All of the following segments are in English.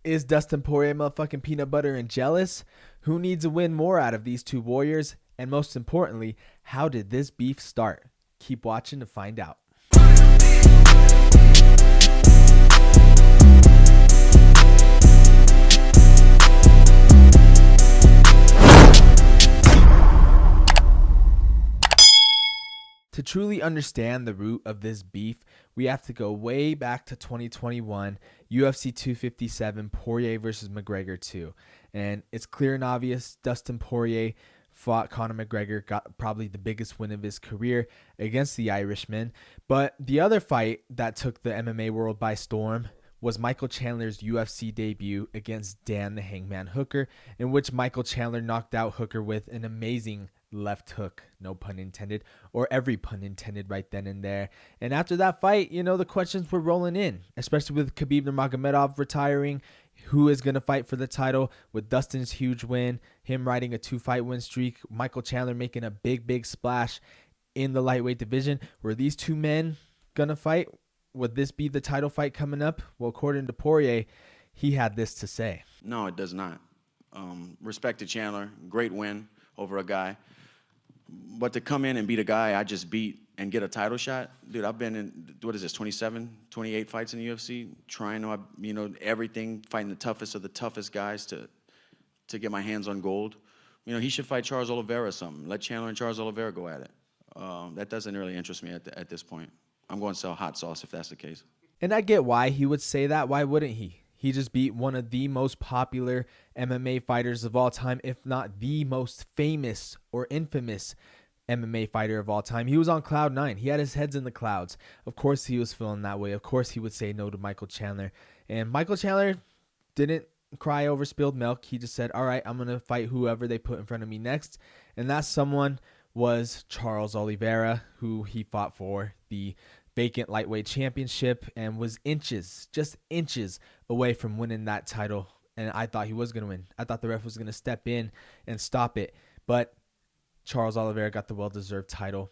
Is Dustin Poirier motherfucking peanut butter and jealous? Who needs a win more out of these two warriors? And most importantly, how did this beef start? Keep watching to find out. To truly understand the root of this beef, we have to go way back to 2021, UFC 257, Poirier versus McGregor 2. And it's clear and obvious, Dustin Poirier fought Conor McGregor, got probably the biggest win of his career against the Irishman. But the other fight that took the MMA world by storm was Michael Chandler's UFC debut against Dan the Hangman Hooker, in which Michael Chandler knocked out Hooker with an amazing left hook, no pun intended, or every pun intended right then and there. And after that fight, the questions were rolling in, especially with Khabib Nurmagomedov retiring. Who is going to fight for the title? With Dustin's huge win, him riding a 2-fight win streak, Michael Chandler making a big splash in the lightweight division. Were these two men going to fight? Would this be the title fight coming up? Well, according to Poirier, he had this to say. No, it does not. Respect to Chandler, great win over a guy. But to come in and beat a guy I just beat and get a title shot, dude, I've been in, 27, 28 fights in the UFC, trying to, everything, fighting the toughest of the toughest guys to get my hands on gold. He should fight Charles Oliveira or something. Let Chandler and Charles Oliveira go at it. That doesn't really interest me at this point. I'm going to sell hot sauce if that's the case. And I get why he would say that. Why wouldn't he? He just beat one of the most popular MMA fighters of all time, if not the most famous or infamous MMA fighter of all time. He was on cloud 9. He had his heads in the clouds. Of course he was feeling that way. Of course he would say no to Michael Chandler. And Michael Chandler didn't cry over spilled milk. He just said, all right, I'm going to fight whoever they put in front of me next. And that someone was Charles Oliveira, who he fought for the vacant lightweight championship and was just inches away from winning that title. And I thought he was going to win. I thought the ref was going to step in and stop it. But Charles Oliveira got the well-deserved title.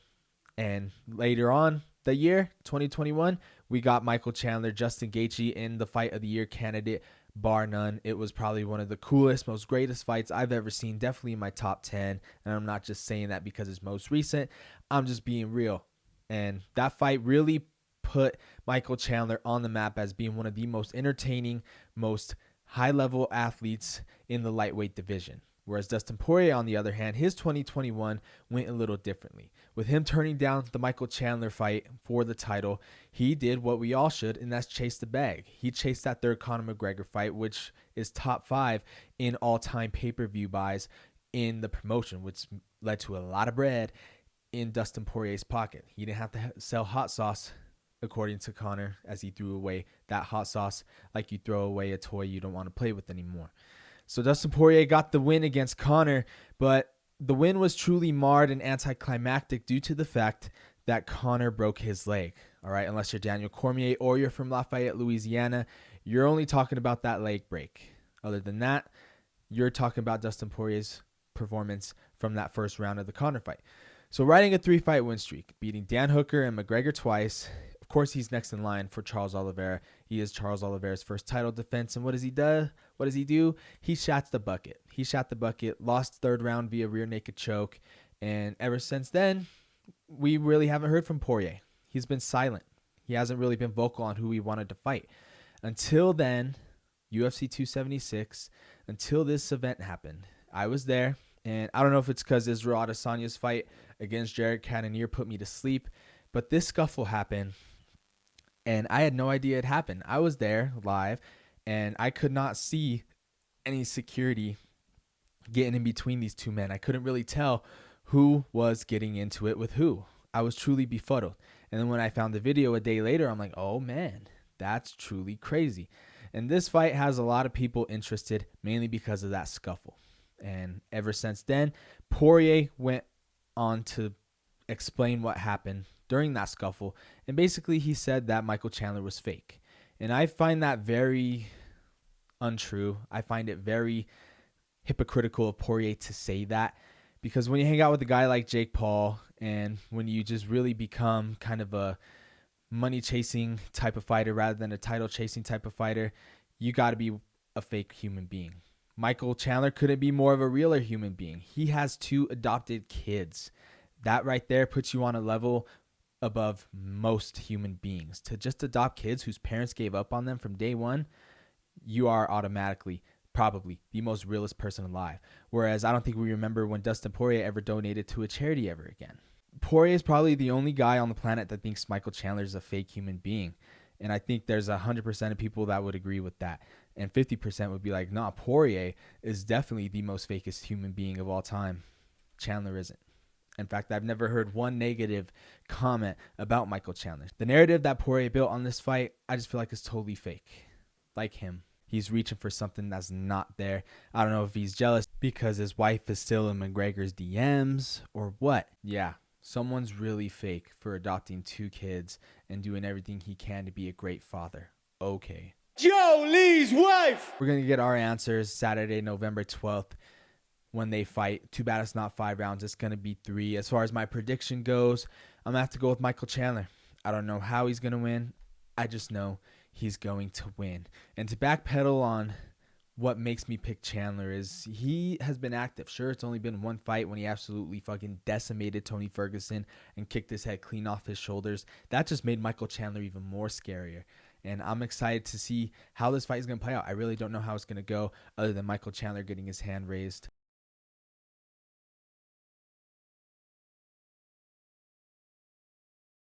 And later on the year, 2021, we got Michael Chandler, Justin Gaethje in the fight of the year candidate, bar none. It was probably one of the coolest, most greatest fights I've ever seen. Definitely in my top 10. And I'm not just saying that because it's most recent. I'm just being real. And that fight really put Michael Chandler on the map as being one of the most entertaining, most high-level athletes in the lightweight division. Whereas Dustin Poirier, on the other hand, his 2021 went a little differently. With him turning down the Michael Chandler fight for the title, he did what we all should, and that's chase the bag. He chased that third Conor McGregor fight, which is top 5 in all-time pay-per-view buys in the promotion, which led to a lot of bread in Dustin Poirier's pocket. He didn't have to sell hot sauce, according to Conor, as he threw away that hot sauce like you throw away a toy you don't want to play with anymore. So Dustin Poirier got the win against Conor, but the win was truly marred and anticlimactic due to the fact that Conor broke his leg. All right, unless you're Daniel Cormier or you're from Lafayette, Louisiana, you're only talking about that leg break. Other than that, you're talking about Dustin Poirier's performance from that first round of the Conor fight. So riding a 3-fight win streak, beating Dan Hooker and McGregor twice. Of course, he's next in line for Charles Oliveira. He is Charles Oliveira's first title defense. And what does he do? He shot the bucket. Lost third round via rear naked choke. And ever since then, we really haven't heard from Poirier. He's been silent. He hasn't really been vocal on who he wanted to fight. Until then, UFC 276, until this event happened. I was there. And I don't know if it's because Israel Adesanya's fight against Jared Cannonier put me to sleep, but this scuffle happened, and I had no idea it happened. I was there live, and I could not see any security getting in between these two men. I couldn't really tell who was getting into it with who. I was truly befuddled. And then when I found the video a day later, I'm like, oh man, that's truly crazy. And this fight has a lot of people interested, mainly because of that scuffle. And ever since then, Poirier went on to explain what happened during that scuffle. And basically he said that Michael Chandler was fake. And I find that very untrue. I find it very hypocritical of Poirier to say that. Because when you hang out with a guy like Jake Paul and when you just really become kind of a money chasing type of fighter rather than a title chasing type of fighter, you got to be a fake human being. Michael Chandler couldn't be more of a realer human being. He has 2 adopted kids. That right there puts you on a level above most human beings. To just adopt kids whose parents gave up on them from day one, you are automatically probably the most realest person alive. Whereas I don't think we remember when Dustin Poirier ever donated to a charity ever again. Poirier is probably the only guy on the planet that thinks Michael Chandler is a fake human being. And I think there's 100% of people that would agree with that. And 50% would be like, nah, Poirier is definitely the most fakest human being of all time. Chandler isn't. In fact, I've never heard one negative comment about Michael Chandler. The narrative that Poirier built on this fight, I just feel like is totally fake. Like him. He's reaching for something that's not there. I don't know if he's jealous because his wife is still in McGregor's DMs or what. Yeah, someone's really fake for adopting 2 kids and doing everything he can to be a great father. Okay. Joe Lee's wife! We're going to get our answers Saturday, November 12th when they fight. Too bad it's not 5 rounds. It's going to be 3. As far as my prediction goes, I'm going to have to go with Michael Chandler. I don't know how he's going to win. I just know he's going to win. And to backpedal on what makes me pick Chandler is he has been active. Sure, it's only been 1 fight when he absolutely fucking decimated Tony Ferguson and kicked his head clean off his shoulders. That just made Michael Chandler even more scarier. And I'm excited to see how this fight is going to play out. I really don't know how it's going to go other than Michael Chandler getting his hand raised.